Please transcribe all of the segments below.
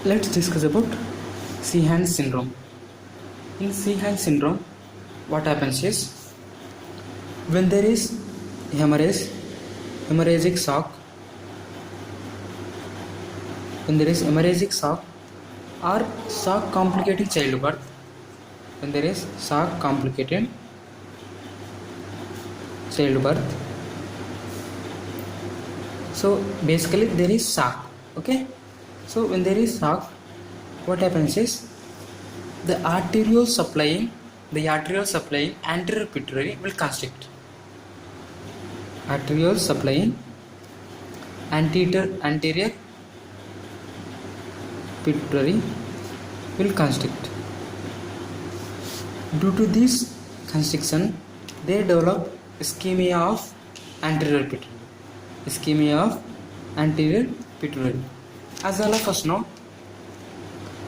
Let's discuss about Sehan syndrome. In Sehan syndrome, what happens is when there is hemorrhagic shock, or shock complicating childbirth, when there is shock complicated childbirth, so basically there is shock. Okay, so when there is shock, what happens is the arterial supplying anterior pituitary will constrict. Arterial supplying anterior pituitary will constrict. Due to this constriction, they develop ischemia of anterior pituitary. As all of us know,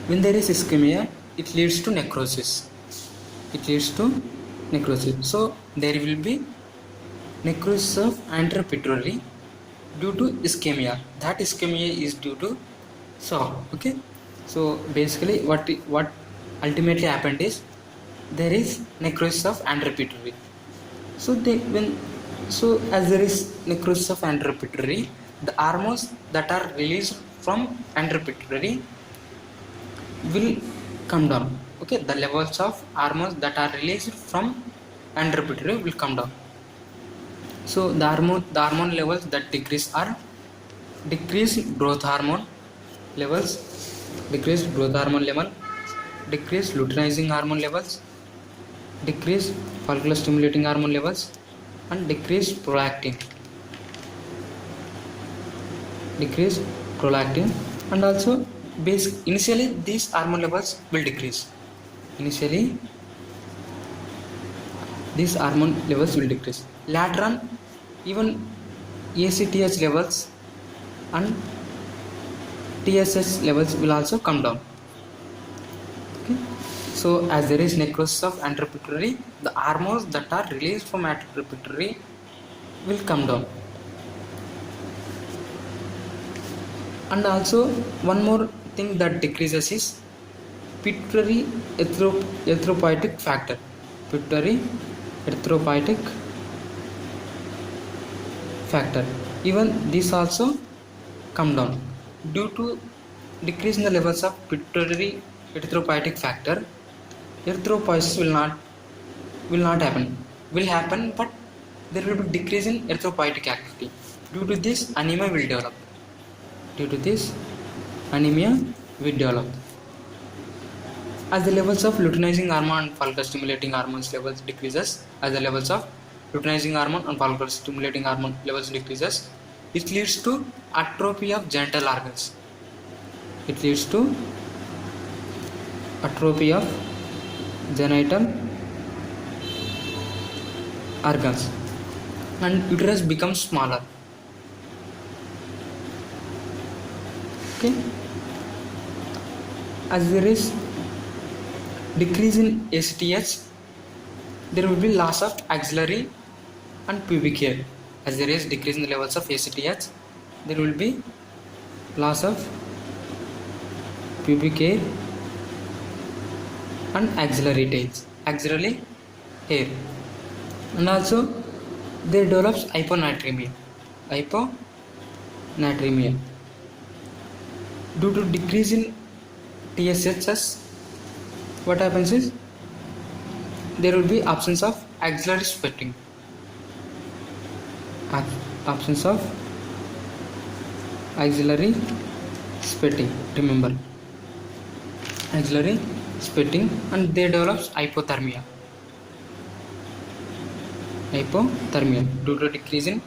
when there is ischemia, it leads to necrosis. So there will be necrosis of anterior pituitary due to ischemia. That ischemia is due to shock. Okay, so basically what ultimately happened is there is necrosis of anterior pituitary. So as there is necrosis of anterior pituitary, the hormones that are released from anterior pituitary will come down. Okay, the levels of hormones that are released from anterior pituitary will come down. So the hormone levels that decrease are decreased growth hormone levels, decreased luteinizing hormone levels, decreased follicular stimulating hormone levels, and decreased prolactin, and also initially these hormone levels will decrease. Later on, even ACTH levels and TSH levels will also come down. Okay, so as there is necrosis of anterior pituitary, the hormones that are released from anterior pituitary will come down. And also one more thing that decreases is pituitary erythropoietic factor. Even this also come down. Due to decrease in the levels of pituitary erythropoietic factor, erythropoiesis will happen, but there will be decrease in erythropoietic activity. Due to this, anemia will develop. As the levels of luteinizing hormone and follicular stimulating hormones levels decreases, it leads to atrophy of genital organs. And uterus becomes smaller. Okay, as there is decrease in ACTH, there will be loss of axillary and pubic hair. As there is decrease in the levels of ACTH, there will be loss of pubic hair and axillary hair, and also there develops hyponatremia. Due to decrease in TSHs, what happens is there will be absence of axillary sweating. Remember, axillary sweating, and there develops hypothermia due to decrease in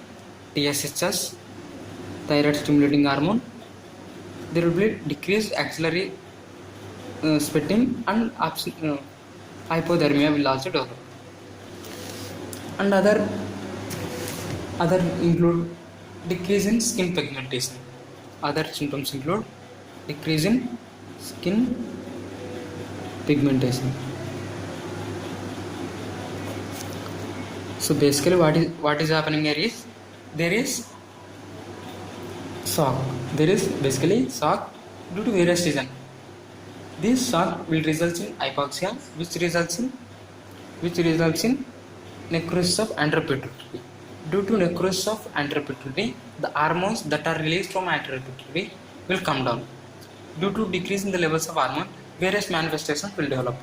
TSHs, thyroid stimulating hormone. There will be decreased axillary sweating, and hypothermia will also develop. And other include decrease in skin pigmentation. Other symptoms include decrease in skin pigmentation. So basically what is happening here is there is shock. There is basically shock due to various reasons. This shock will result in hypoxia, which results in necrosis of anterior pituitary. Due to necrosis of anterior pituitary, the hormones that are released from anterior pituitary will come down. Due to decrease in the levels of hormone, various manifestations will develop.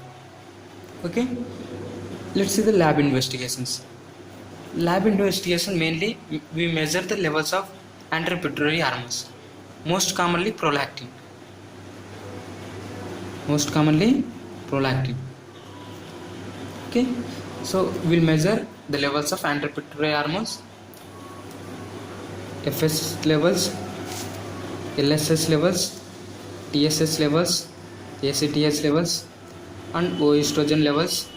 Okay, let's see the lab investigations. Lab investigation, mainly we measure the levels of anterior pituitary hormones, most commonly prolactin. Okay, so we'll measure the levels of anterior pituitary hormones, FS levels, LSS levels, TSS levels, ACTH levels, and oestrogen levels,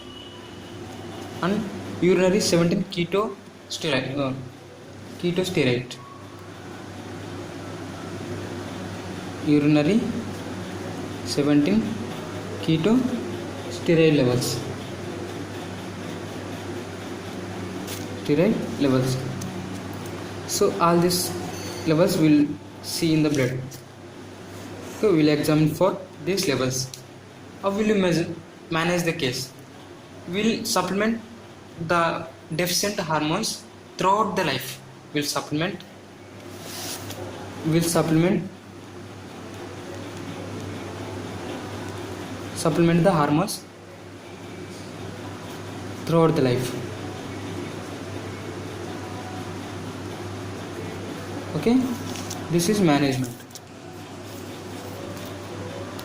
and urinary 17 ketosteroid. Urinary 17 ketosteroid levels. So all these levels will see in the blood. So we will examine for these levels. How will you manage the case? We will supplement the deficient hormones throughout the life. We will supplement the hormones throughout the life. Okay, this is management.